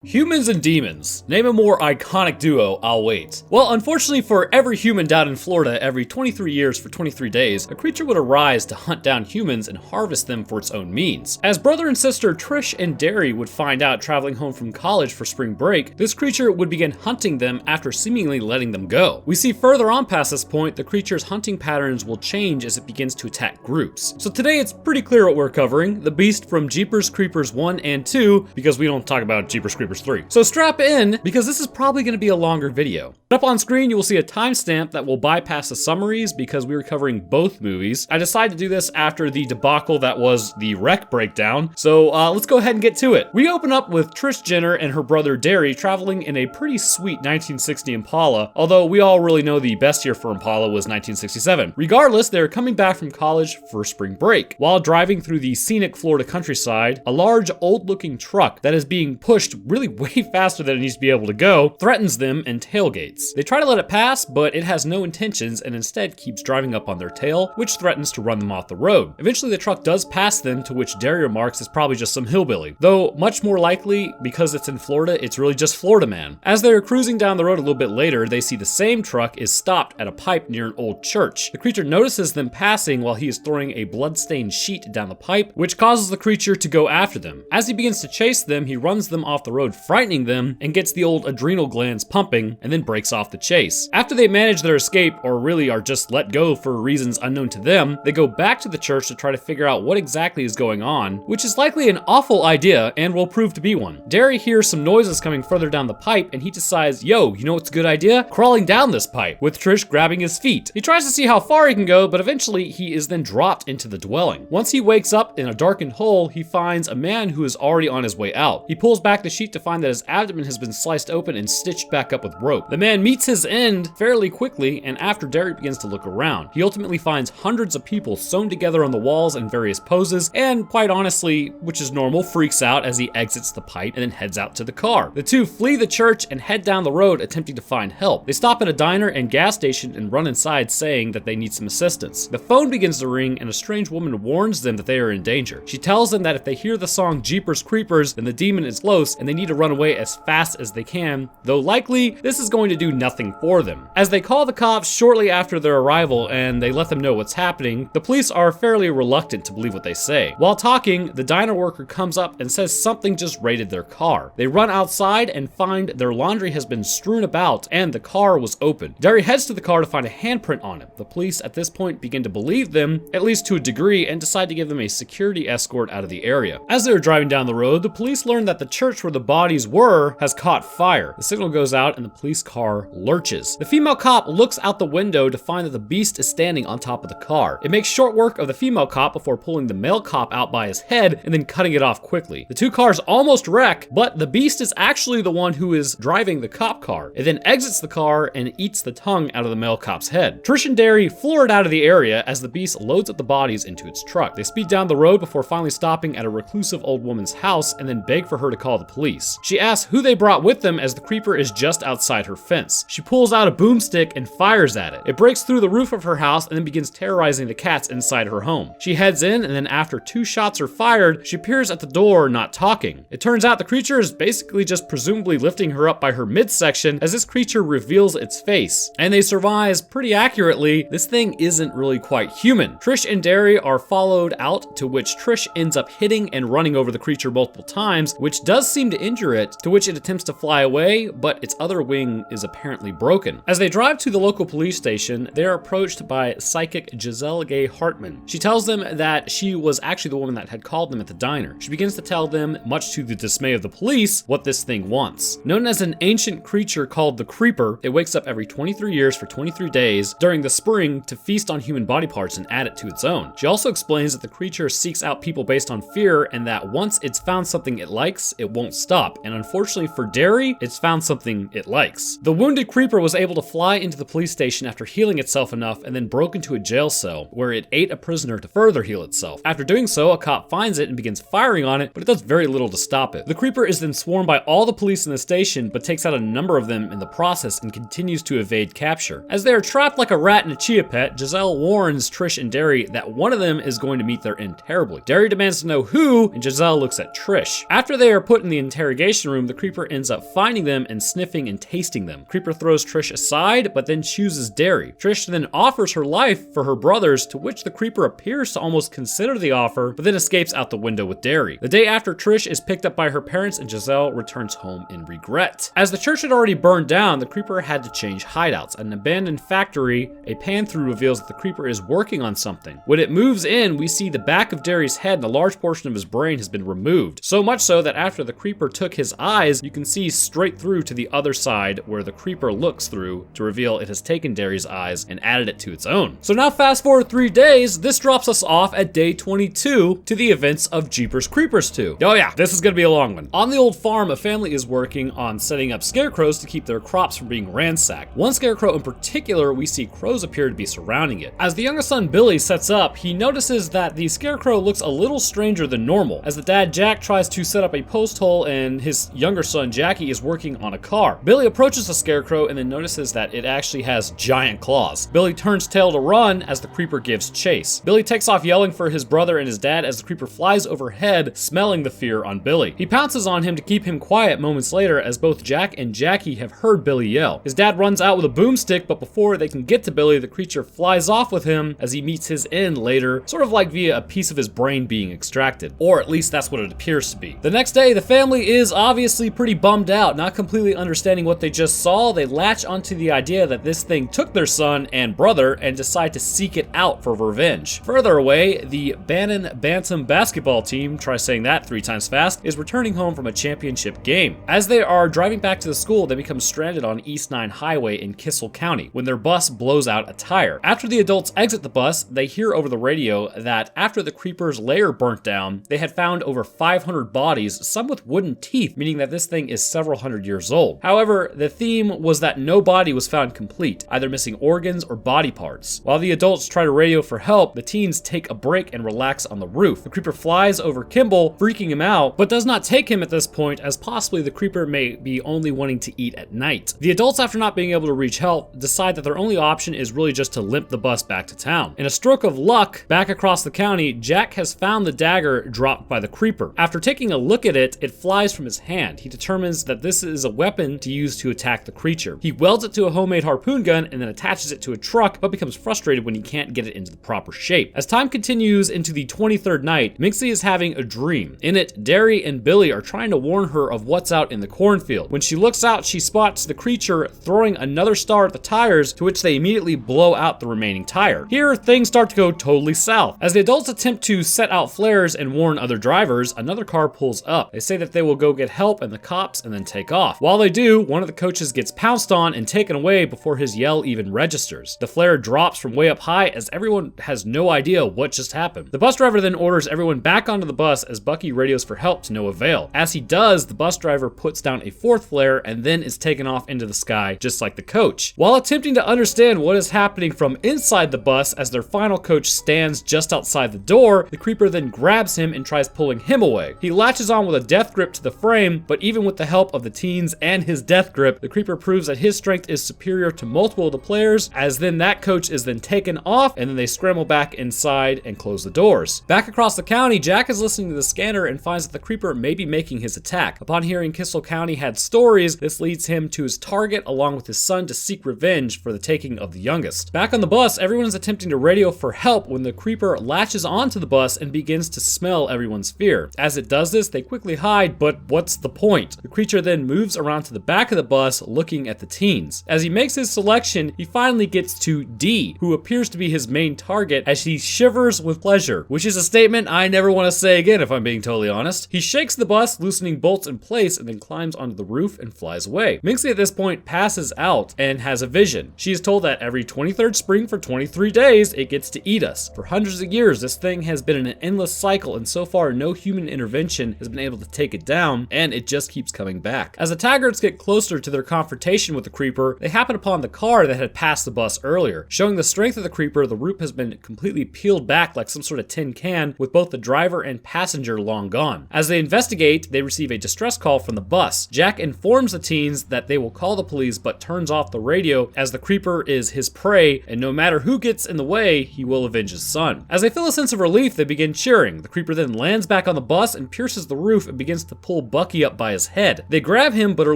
Humans and demons. Name a more iconic duo, I'll wait. Well, unfortunately for every human down in Florida, every 23 years for 23 days, a creature would arise to hunt down humans and harvest them for its own means. As brother and sister Trish and Derry would find out traveling home from college for spring break, this creature would begin hunting them after seemingly letting them go. We see further on past this point, the creature's hunting patterns will change as it begins to attack groups. So today it's pretty clear what we're covering, the beast from Jeepers Creepers 1 and 2, because we don't talk about Jeepers Creepers 3. So strap in, because this is probably going to be a longer video. Up on screen, you will see a timestamp that will bypass the summaries because we were covering both movies. I decided to do this after the debacle that was the Wreck breakdown, so let's go ahead and get to it. We open up with Trish Jenner and her brother Derry traveling in a pretty sweet 1960 Impala, although we all really know the best year for Impala was 1967. Regardless, they're coming back from college for spring break. While driving through the scenic Florida countryside, a large, old-looking truck that is being pushed really way faster than it needs to be able to go threatens them and tailgates. They try to let it pass, but it has no intentions and instead keeps driving up on their tail, which threatens to run them off the road. Eventually, the truck does pass them, to which Derry remarks it's probably just some hillbilly. Though, much more likely, because it's in Florida, it's really just Florida man. As they're cruising down the road a little bit later, they see the same truck is stopped at a pipe near an old church. The creature notices them passing while he is throwing a blood-stained sheet down the pipe, which causes the creature to go after them. As he begins to chase them, he runs them off the road, frightening them, and gets the old adrenal glands pumping, and then breaks off the chase. After they manage their escape, or really are just let go for reasons unknown to them, they go back to the church to try to figure out what exactly is going on, which is likely an awful idea and will prove to be one. Derry hears some noises coming further down the pipe, and he decides, yo, you know what's a good idea? Crawling down this pipe, with Trish grabbing his feet. He tries to see how far he can go, but eventually he is then dropped into the dwelling. Once he wakes up in a darkened hole, he finds a man who is already on his way out. He pulls back the sheet to find that his abdomen has been sliced open and stitched back up with rope. The man meets his end fairly quickly, and after Derry begins to look around, he ultimately finds hundreds of people sewn together on the walls in various poses, and quite honestly, which is normal, freaks out as he exits the pipe and then heads out to the car. The two flee the church and head down the road attempting to find help. They stop at a diner and gas station and run inside saying that they need some assistance. The phone begins to ring and a strange woman warns them that they are in danger. She tells them that if they hear the song Jeepers Creepers, then the demon is close and they need to run away as fast as they can, though likely this is going to do nothing for them. As they call the cops shortly after their arrival and they let them know what's happening, the police are fairly reluctant to believe what they say. While talking, the diner worker comes up and says something just raided their car. They run outside and find their laundry has been strewn about and the car was open. Derry heads to the car to find a handprint on it. The police at this point begin to believe them, at least to a degree, and decide to give them a security escort out of the area. As they're driving down the road, the police learn that the church where the bodies were has caught fire. The signal goes out and the police car lurches. The female cop looks out the window to find that the beast is standing on top of the car. It makes short work of the female cop before pulling the male cop out by his head and then cutting it off quickly. The two cars almost wreck, but the beast is actually the one who is driving the cop car. It then exits the car and eats the tongue out of the male cop's head. Trish and Derry floored out of the area as the beast loads up the bodies into its truck. They speed down the road before finally stopping at a reclusive old woman's house and then beg for her to call the police. She asks who they brought with them as the creeper is just outside her fence. She pulls out a boomstick and fires at it. It breaks through the roof of her house and then begins terrorizing the cats inside her home. She heads in and then after 2 shots are fired, she appears at the door not talking. It turns out the creature is basically just presumably lifting her up by her midsection as this creature reveals its face. And they surmise pretty accurately, this thing isn't really quite human. Trish and Derry are followed out, to which Trish ends up hitting and running over the creature multiple times, which does seem to injure it, to which it attempts to fly away, but its other wing is apparently broken. As they drive to the local police station, they are approached by psychic Giselle Gay Hartman. She tells them that she was actually the woman that had called them at the diner. She begins to tell them, much to the dismay of the police, what this thing wants. Known as an ancient creature called the Creeper, it wakes up every 23 years for 23 days during the spring to feast on human body parts and add it to its own. She also explains that the creature seeks out people based on fear and that once it's found something it likes, it won't stop. And unfortunately for Derry, it's found something it likes. The wounded creeper was able to fly into the police station after healing itself enough and then broke into a jail cell where it ate a prisoner to further heal itself. After doing so, a cop finds it and begins firing on it, but it does very little to stop it. The creeper is then swarmed by all the police in the station, but takes out a number of them in the process and continues to evade capture. As they are trapped like a rat in a chia pet, Giselle warns Trish and Derry that one of them is going to meet their end terribly. Derry demands to know who, and Giselle looks at Trish. After they are put in the interrogation interrogation room, the creeper ends up finding them and sniffing and tasting them. Creeper throws Trish aside, but then chooses Derry. Trish then offers her life for her brothers, to which the creeper appears to almost consider the offer, but then escapes out the window with Derry. The day after, Trish is picked up by her parents and Giselle returns home in regret. As the church had already burned down, the creeper had to change hideouts. At an abandoned factory, a pan-through reveals that the creeper is working on something. When it moves in, we see the back of Derry's head and a large portion of his brain has been removed. So much so that after the creeper took his eyes, you can see straight through to the other side where the creeper looks through to reveal it has taken Derry's eyes and added it to its own. So now fast forward 3 days, this drops us off at day 22 to the events of Jeepers Creepers 2. Oh yeah, this is gonna be a long one. On the old farm, a family is working on setting up scarecrows to keep their crops from being ransacked. One scarecrow in particular, we see crows appear to be surrounding it. As the youngest son Billy sets up, he notices that the scarecrow looks a little stranger than normal, as the dad Jack tries to set up a post hole and his younger son Jackie is working on a car. Billy approaches the scarecrow and then notices that it actually has giant claws. Billy turns tail to run as the creeper gives chase. Billy takes off yelling for his brother and his dad as the creeper flies overhead, smelling the fear on Billy. He pounces on him to keep him quiet moments later, as both Jack and Jackie have heard Billy yell. His dad runs out with a boomstick, but before they can get to Billy, the creature flies off with him as he meets his end later, sort of like via a piece of his brain being extracted. Or at least that's what it appears to be. The next day, the family is obviously pretty bummed out, not completely understanding what they just saw. They latch onto the idea that this thing took their son and brother and decide to seek it out for revenge. Further away, the Bannon Bantam basketball team, try saying that 3 times fast, is returning home from a championship game. As they are driving back to the school, they become stranded on East 9 Highway in Kissel County when their bus blows out a tire. After the adults exit the bus, they hear over the radio that after the creeper's lair burnt down, they had found over 500 bodies, some with wooden teeth, meaning that this thing is several hundred years old. However, the theme was that no body was found complete, either missing organs or body parts. While the adults try to radio for help, the teens take a break and relax on the roof. The creeper flies over Kimball, freaking him out, but does not take him at this point, as possibly the creeper may be only wanting to eat at night. The adults, after not being able to reach help, decide that their only option is really just to limp the bus back to town. In a stroke of luck, back across the county, Jack has found the dagger dropped by the creeper. After taking a look at it, it flies from his hand. He determines that this is a weapon to use to attack the creature. He welds it to a homemade harpoon gun and then attaches it to a truck, but becomes frustrated when he can't get it into the proper shape. As time continues into the 23rd night, Minxie is having a dream. In it, Derry and Billy are trying to warn her of what's out in the cornfield. When she looks out, she spots the creature throwing another star at the tires, to which they immediately blow out the remaining tire. Here, things start to go totally south. As the adults attempt to set out flares and warn other drivers, another car pulls up. They say that they will go get help and the cops and then take off. While they do, one of the coaches gets pounced on and taken away before his yell even registers. The flare drops from way up high as everyone has no idea what just happened. The bus driver then orders everyone back onto the bus as Bucky radios for help to no avail. As he does, the bus driver puts down a 4th flare and then is taken off into the sky, just like the coach. While attempting to understand what is happening from inside the bus as their final coach stands just outside the door, the creeper then grabs him and tries pulling him away. He latches on with a death grip to the frame, but even with the help of the teens and his death grip, the creeper proves that his strength is superior to multiple of the players, as then that coach is then taken off and then they scramble back inside and close the doors. Back across the county, Jack is listening to the scanner and finds that the creeper may be making his attack. Upon hearing Kissel County had stories, this leads him to his target along with his son to seek revenge for the taking of the youngest. Back on the bus, everyone is attempting to radio for help when the creeper latches onto the bus and begins to smell everyone's fear. As it does this, they quickly hide, but what's the point? The creature then moves around to the back of the bus looking at the teens. As he makes his selection, he finally gets to D, who appears to be his main target, as he shivers with pleasure, which is a statement I never want to say again if I'm being totally honest. He shakes the bus, loosening bolts in place, and then climbs onto the roof and flies away. Minxie at this point passes out and has a vision. She is told that every 23rd spring for 23 days, it gets to eat us. For hundreds of years, this thing has been in an endless cycle, and so far no human intervention has been able to take it down, and it just keeps coming back. As the Taggarts get closer to their confrontation with the creeper, they happen upon the car that had passed the bus earlier. Showing the strength of the creeper, the roof has been completely peeled back like some sort of tin can, with both the driver and passenger long gone. As they investigate, they receive a distress call from the bus. Jack informs the teens that they will call the police, but turns off the radio as the creeper is his prey, and no matter who gets in the way, he will avenge his son. As they feel a sense of relief, they begin cheering. The creeper then lands back on the bus and pierces the roof and begins to pull pull Bucky up by his head. They grab him but are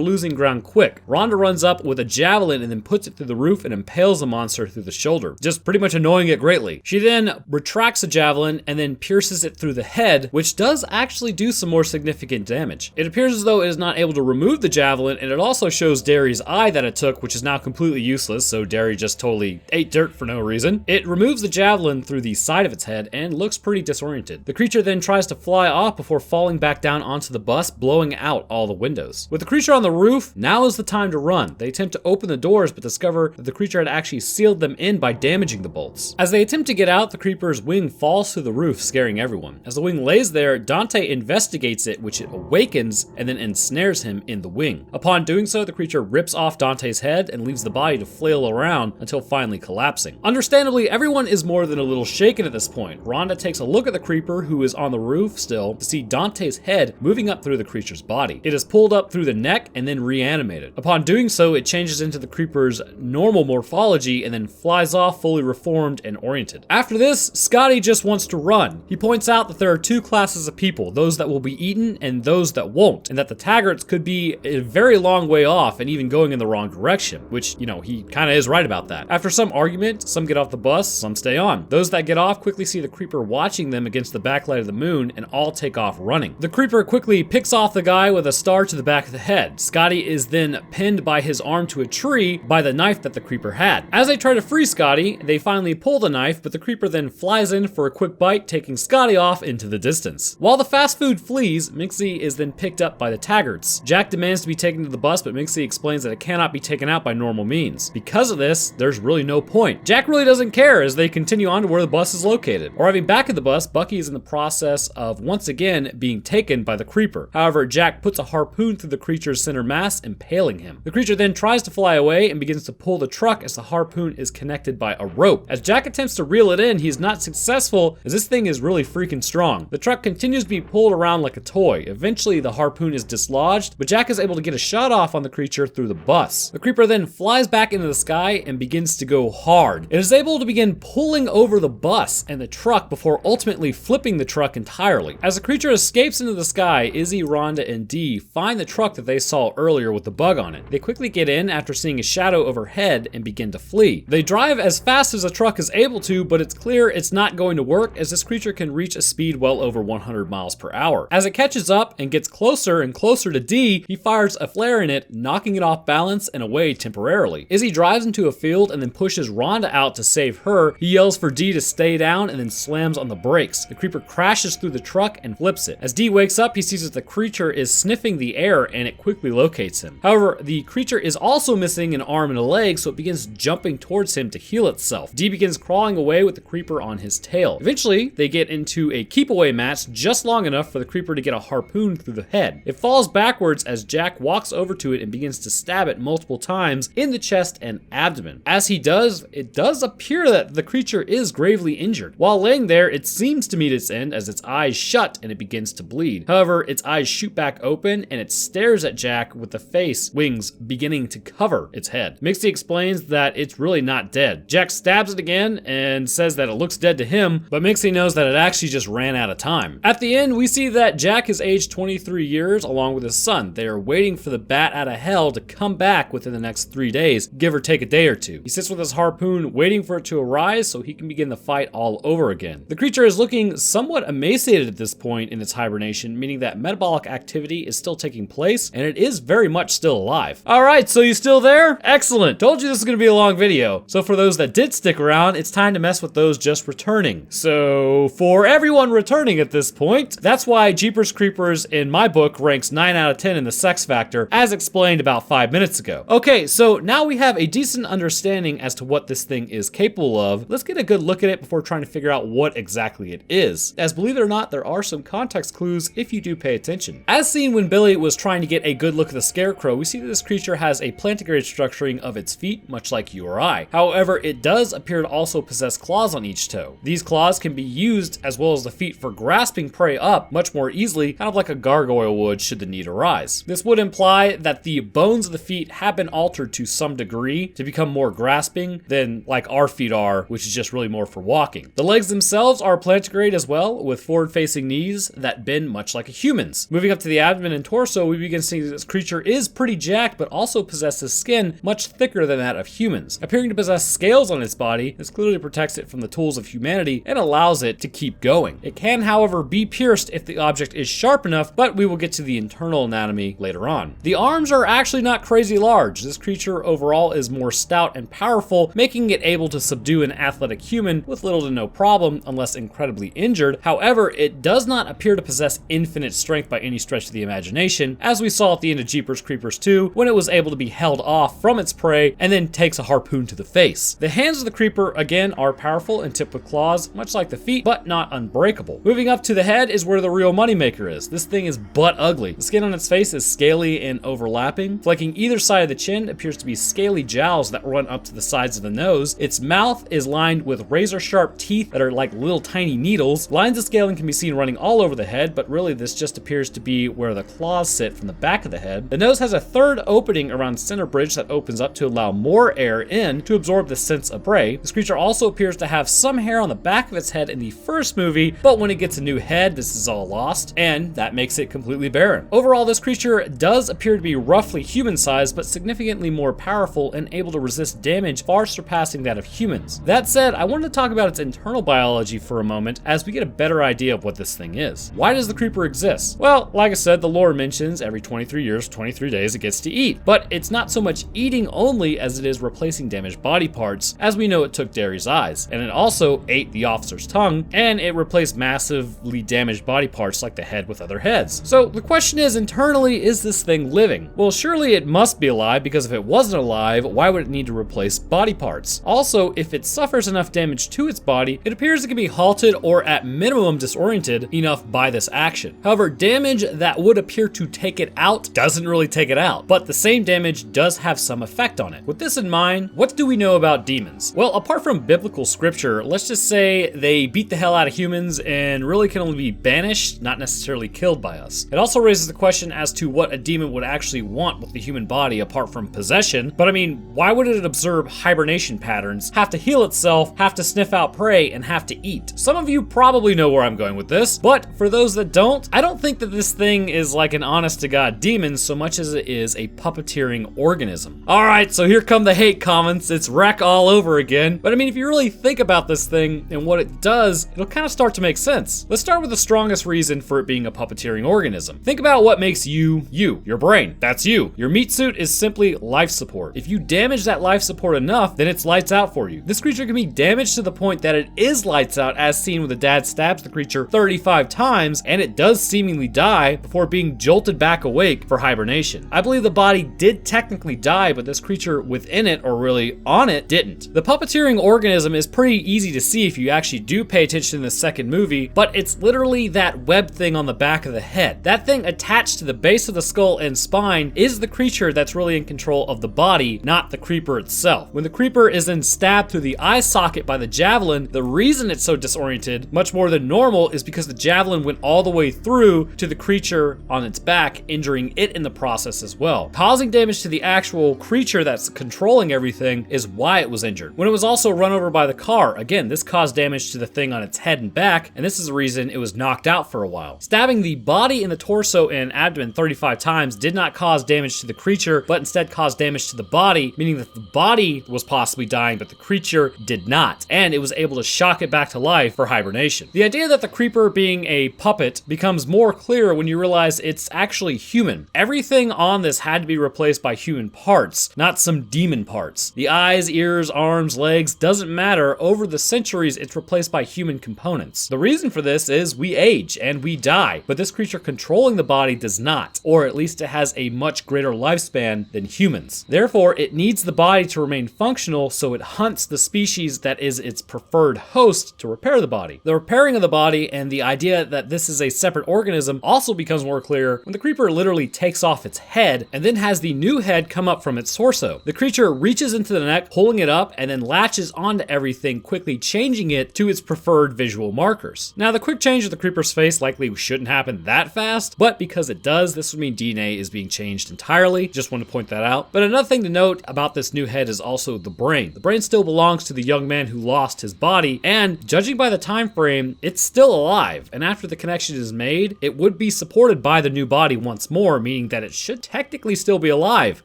losing ground quick. Rhonda runs up with a javelin and then puts it through the roof and impales the monster through the shoulder, just pretty much annoying it greatly. She then retracts the javelin and then pierces it through the head, which does actually do some more significant damage. It appears as though it is not able to remove the javelin, and it also shows Derry's eye that it took, which is now completely useless, so Derry just totally ate dirt for no reason. It removes the javelin through the side of its head and looks pretty disoriented. The creature then tries to fly off before falling back down onto the bus, blowing out all the windows. With the creature on the roof, now is the time to run. They attempt to open the doors but discover that the creature had actually sealed them in by damaging the bolts. As they attempt to get out, the creeper's wing falls through the roof, scaring everyone. As the wing lays there, Dante investigates it, which it awakens and then ensnares him in the wing. Upon doing so, the creature rips off Dante's head and leaves the body to flail around until finally collapsing. Understandably, everyone is more than a little shaken at this point. Rhonda takes a look at the creeper, who is on the roof still, to see Dante's head moving up through the creature's body. It is pulled up through the neck and then reanimated. Upon doing so, it changes into the creeper's normal morphology and then flies off fully reformed and oriented. After this, Scotty just wants to run. He points out that there are two classes of people, those that will be eaten and those that won't, and that the Taggarts could be a very long way off and even going in the wrong direction, which, he kind of is right about that. After some argument, some get off the bus, some stay on. Those that get off quickly see the creeper watching them against the backlight of the moon and all take off running. The creeper quickly picks off the guy with a star to the back of the head. Scotty is then pinned by his arm to a tree by the knife that the creeper had. As they try to free Scotty, they finally pull the knife, but the creeper then flies in for a quick bite, taking Scotty off into the distance. While the fast food flees, Minxie is then picked up by the Taggarts. Jack demands to be taken to the bus, but Minxie explains that it cannot be taken out by normal means. Because of this, there's really no point. Jack really doesn't care as they continue on to where the bus is located. Arriving back at the bus, Bucky is in the process of once again being taken by the creeper. However, Jack puts a harpoon through the creature's center mass, impaling him. The creature then tries to fly away and begins to pull the truck as the harpoon is connected by a rope. As Jack attempts to reel it in, he's not successful as this thing is really freaking strong. The truck continues to be pulled around like a toy. Eventually, the harpoon is dislodged, but Jack is able to get a shot off on the creature through the bus. The creeper then flies back into the sky and begins to go hard. It is able to begin pulling over the bus and the truck before ultimately flipping the truck entirely. As the creature escapes into the sky, Izzy, Rhonda, and Dee find the truck that they saw earlier with the bug on it. They quickly get in after seeing a shadow overhead and begin to flee. They drive as fast as the truck is able to, but it's clear it's not going to work as this creature can reach a speed well over 100 miles per hour. As it catches up and gets closer and closer to Dee, he fires a flare in it, knocking it off balance and away temporarily. Izzy drives into a field and then pushes Rhonda out to save her. He yells for Dee to stay down and then slams on the brakes. The creeper crashes through the truck and flips it. As Dee wakes up, he sees that the creature is sniffing the air and it quickly locates him. However, the creature is also missing an arm and a leg, so it begins jumping towards him to heal itself. Dee begins crawling away with the creeper on his tail. Eventually, they get into a keep away match just long enough for the creeper to get a harpoon through the head. It falls backwards as Jack walks over to it and begins to stab it multiple times in the chest and abdomen. As he does, it does appear that the creature is gravely injured. While laying there, it seems to meet its end as its eyes shut and it begins to bleed. However, its eyes shoot back open and it stares at Jack with the face wings beginning to cover its head. Mixie explains that it's really not dead. Jack stabs it again and says that it looks dead to him, but Mixie knows that it actually just ran out of time. At the end, we see that Jack is aged 23 years along with his son. They are waiting for the bat out of hell to come back within the next 3 days, give or take a day or two. He sits with his harpoon waiting for it to arise so he can begin the fight all over again. The creature is looking somewhat emaciated at this point in its hibernation, meaning that metabolic activity is still taking place and it is very much still alive. Alright, so you still there? Excellent. Told you this is going to be a long video. So for those that did stick around, it's time to mess with those just returning. So for everyone returning at this point, that's why Jeepers Creepers in my book ranks 9 out of 10 in the sex factor, as explained about 5 minutes ago. Okay, so now we have a decent understanding as to what this thing is capable of. Let's get a good look at it before trying to figure out what exactly it is. As believe it or not, there are some context clues if you do pay attention. As seen when Billy was trying to get a good look at the scarecrow, we see that this creature has a plantigrade structuring of its feet, much like you or I. However, it does appear to also possess claws on each toe. These claws can be used, as well as the feet, for grasping prey up much more easily, kind of like a gargoyle would should the need arise. This would imply that the bones of the feet have been altered to some degree to become more grasping than like our feet are, which is just really more for walking. The legs themselves are plantigrade as well, with forward-facing knees that bend much like a human's. Moving up to the abdomen and torso, we begin seeing this creature is pretty jacked, but also possesses skin much thicker than that of humans. Appearing to possess scales on its body, this clearly protects it from the tools of humanity and allows it to keep going. It can, however, be pierced if the object is sharp enough, but we will get to the internal anatomy later on. The arms are actually not crazy large. This creature overall is more stout and powerful, making it able to subdue an athletic human with little to no problem unless incredibly injured. However, it does not appear to possess infinite strength by any stretch of the imagination, as we saw at the end of Jeepers Creepers 2, when it was able to be held off from its prey and then takes a harpoon to the face. The hands of the creeper, again, are powerful and tipped with claws, much like the feet, but not unbreakable. Moving up to the head is where the real moneymaker is. This thing is butt ugly. The skin on its face is scaly and overlapping. Flanking either side of the chin appears to be scaly jowls that run up to the sides of the nose. Its mouth is lined with razor-sharp teeth that are like little tiny needles. Lines of scaling can be seen running all over the head, but really this just appears to be where the claws sit from the back of the head. The nose has a third opening around center bridge that opens up to allow more air in to absorb the scents of prey. This creature also appears to have some hair on the back of its head in the first movie, but when it gets a new head, this is all lost, and that makes it completely barren. Overall, this creature does appear to be roughly human-sized, but significantly more powerful and able to resist damage far surpassing that of humans. That said, I wanted to talk about its internal biology for a moment as we get a better idea of what this thing is. Why does the creeper exist? Well, like I said, the lore mentions every 23 years, 23 days it gets to eat, but it's not so much eating only as it is replacing damaged body parts, as we know it took Derry's eyes, and it also ate the officer's tongue, and it replaced massively damaged body parts like the head with other heads. So the question is, internally, is this thing living? Well, surely it must be alive, because if it wasn't alive, why would it need to replace body parts? Also, if it suffers enough damage to its body, it appears it can be halted or at minimum disoriented enough by this action. However, damage that would appear to take it out doesn't really take it out, but the same damage does have some effect on it. With this in mind, what do we know about demons? Well, apart from biblical scripture, let's just say they beat the hell out of humans and really can only be banished, not necessarily killed by us. It also raises the question as to what a demon would actually want with the human body apart from possession. But I mean, why would it observe hibernation patterns, have to heal itself, have to sniff out prey, and have to eat? Some of you probably know where I'm going with this, but for those that don't, I don't think that this thing is like an honest-to-God demon so much as it is a puppeteering organism. Alright, so here come the hate comments. It's wreck all over again. But I mean, if you really think about this thing and what it does, it'll kind of start to make sense. Let's start with the strongest reason for it being a puppeteering organism. Think about what makes you, you. Your brain, that's you. Your meat suit is simply life support. If you damage that life support enough, then it's lights out for you. This creature can be damaged to the point that it is lights out, as seen when the dad stabs the creature 35 times, and it does seemingly die before being jolted back awake for hibernation. I believe the body did technically die, but this creature within it, or really on it, didn't. The puppeteering organism is pretty easy to see if you actually do pay attention in the second movie, but it's literally that web thing on the back of the head. That thing attached to the base of the skull and spine is the creature that's really in control of the body, not the creeper itself. When the creeper is then stabbed through the eye socket by the javelin, the reason it's so disoriented, much more than normal, is because the javelin went all the way through to the creature on its back, injuring it in the process as well. Causing damage to the actual creature that's controlling everything is why it was injured. When it was also run over by the car, again, this caused damage to the thing on its head and back, and this is the reason it was knocked out for a while. Stabbing the body in the torso and abdomen 35 times did not cause damage to the creature, but instead caused damage to the body, meaning that the body was possibly dying, but the creature did not, and it was able to shock it back to life for hibernation. The idea that the creeper being a puppet becomes more clear when you realize it's actually human. Everything on this had to be replaced by human parts, not some demon parts. The eyes, ears, arms, legs, doesn't matter. Over the centuries, it's replaced by human components. The reason for this is we age and we die, but this creature controlling the body does not, or at least it has a much greater lifespan than humans. Therefore, it needs the body to remain functional, so it hunts the species that is its preferred host to repair the body. The repairing of the body and the idea that this is a separate organism also becomes more clear when the creeper literally takes off its head and then has the new head come up from its torso. The creature reaches into the neck, pulling it up, and then latches onto everything, quickly changing it to its preferred visual markers. Now, the quick change of the creeper's face likely shouldn't happen that fast, but because it does, this would mean DNA is being changed entirely. Just want to point that out. But another thing to note about this new head is also the brain. The brain still belongs to the young man who lost his body, and judging by the time frame, it's still alive. And after the connection is made, it would be be supported by the new body once more, meaning that it should technically still be alive,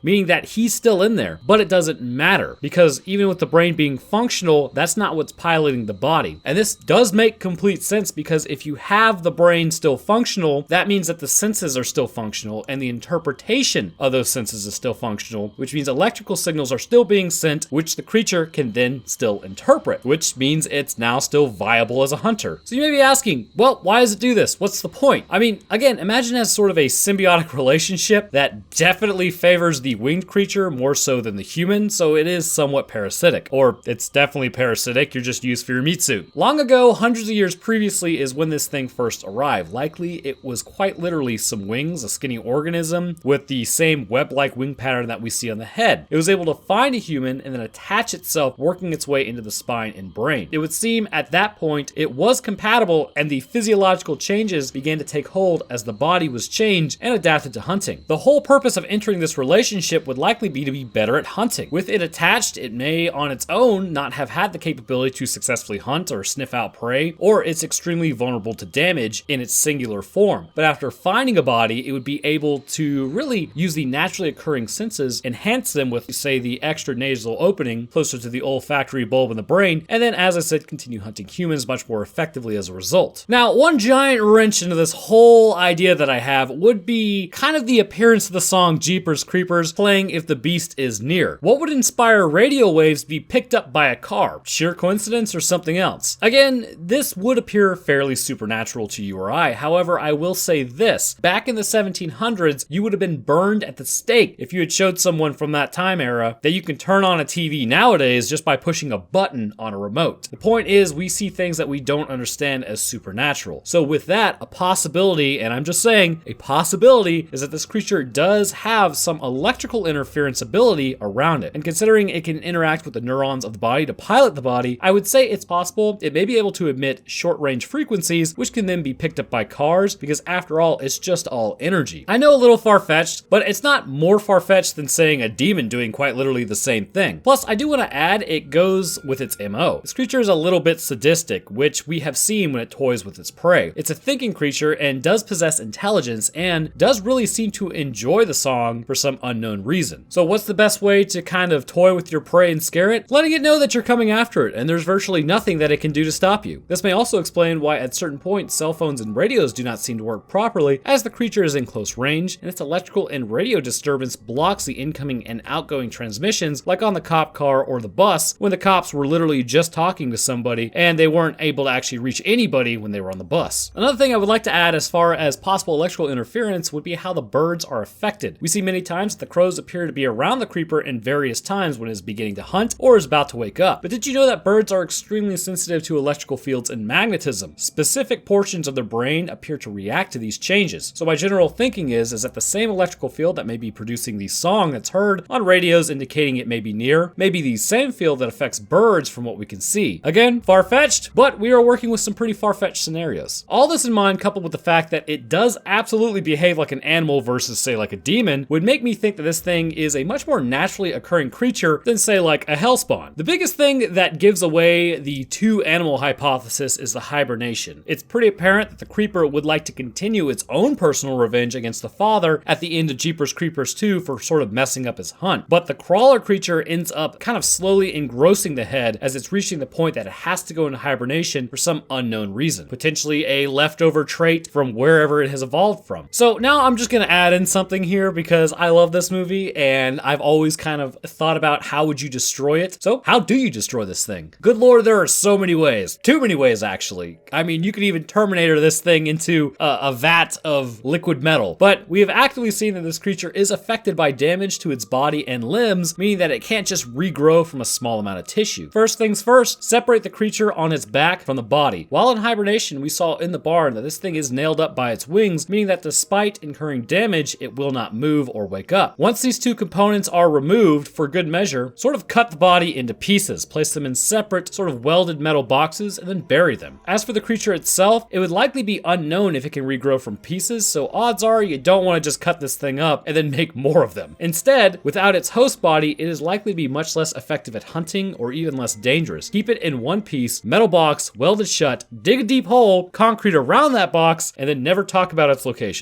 meaning that he's still in there. But it doesn't matter, because even with the brain being functional, that's not what's piloting the body. And this does make complete sense, because if you have the brain still functional, that means that the senses are still functional, and the interpretation of those senses is still functional, which means electrical signals are still being sent, which the creature can then still interpret, which means it's now still viable as a hunter. So you may be asking, well, why does it do this? What's the point? I mean, again, imagine it as sort of a symbiotic relationship that definitely favors the winged creature more so than the human, so it is somewhat parasitic. Or it's definitely parasitic, you're just used for your meat suit. Long ago, hundreds of years previously, is when this thing first arrived. Likely it was quite literally some wings, a skinny organism with the same web-like wing pattern that we see on the head. It was able to find a human and then attach itself, working its way into the spine and brain. It would seem at that point it was compatible, and the physiological changes began to take hold as the body was changed and adapted to hunting. The whole purpose of entering this relationship would likely be to be better at hunting. With it attached, it may on its own not have had the capability to successfully hunt or sniff out prey, or it's extremely vulnerable to damage in its singular form. But after finding a body, it would be able to really use the naturally occurring senses, enhance them with, say, the extra nasal opening closer to the olfactory bulb in the brain, and then, as I said, continue hunting humans much more effectively as a result. Now, one giant wrench into this whole idea that I have would be kind of the appearance of the song Jeepers Creepers playing if the beast is near. What would inspire radio waves to be picked up by a car? Sheer coincidence or something else? Again, this would appear fairly supernatural to you or I. However, I will say this. Back in the 1700s, you would have been burned at the stake if you had showed someone from that time era that you can turn on a TV nowadays just by pushing a button on a remote. The point is, we see things that we don't understand as supernatural. So with that, a possibility, and I'm just saying, a possibility is that this creature does have some electrical interference ability around it. And considering it can interact with the neurons of the body to pilot the body, I would say it's possible it may be able to emit short-range frequencies, which can then be picked up by cars, because after all, it's just all energy. I know a little far-fetched, but it's not more far-fetched than saying a demon doing quite literally the same thing. Plus, I do want to add, it goes with its MO. This creature is a little bit sadistic, which we have seen when it toys with its prey. It's a thinking creature and does possess intelligence, and does really seem to enjoy the song for some unknown reason. So what's the best way to kind of toy with your prey and scare it? Letting it know that you're coming after it, and there's virtually nothing that it can do to stop you. This may also explain why at certain points cell phones and radios do not seem to work properly, as the creature is in close range, and its electrical and radio disturbance blocks the incoming and outgoing transmissions, like on the cop car or the bus, when the cops were literally just talking to somebody and they weren't able to actually reach anybody when they were on the bus. Another thing I would like to add as far as possible electrical interference would be how the birds are affected. We see many times that the crows appear to be around the creeper in various times when it is beginning to hunt or is about to wake up. But did you know that birds are extremely sensitive to electrical fields and magnetism? Specific portions of their brain appear to react to these changes. So my general thinking is that the same electrical field that may be producing the song that's heard on radios indicating it may be near, may be the same field that affects birds from what we can see. Again, far-fetched, but we are working with some pretty far-fetched scenarios. All this in mind, coupled with the fact that it does absolutely behave like an animal versus, say, like a demon, would make me think that this thing is a much more naturally occurring creature than, say, like a hellspawn. The biggest thing that gives away the two animal hypothesis is the hibernation. It's pretty apparent that the creeper would like to continue its own personal revenge against the father at the end of Jeepers Creepers 2 for sort of messing up his hunt. But the crawler creature ends up kind of slowly engrossing the head as it's reaching the point that it has to go into hibernation for some unknown reason. Potentially a leftover trait from wherever it has evolved from. So now I'm just going to add in something here because I love this movie and I've always kind of thought about how would you destroy it. So how do you destroy this thing? Good Lord, there are so many ways. Too many ways, actually. I mean, you could even Terminator this thing into a vat of liquid metal. But we have actively seen that this creature is affected by damage to its body and limbs, meaning that it can't just regrow from a small amount of tissue. First things first, separate the creature on its back from the body. While in hibernation, we saw in the barn that this thing is nailed up by its wings, meaning that despite incurring damage, it will not move or wake up. Once these two components are removed, for good measure, sort of cut the body into pieces, place them in separate, sort of welded metal boxes, and then bury them. As for the creature itself, it would likely be unknown if it can regrow from pieces, so odds are you don't want to just cut this thing up and then make more of them. Instead, without its host body, it is likely to be much less effective at hunting or even less dangerous. Keep it in one piece, metal box, welded shut, dig a deep hole, concrete around that box, and then and never talk about its location.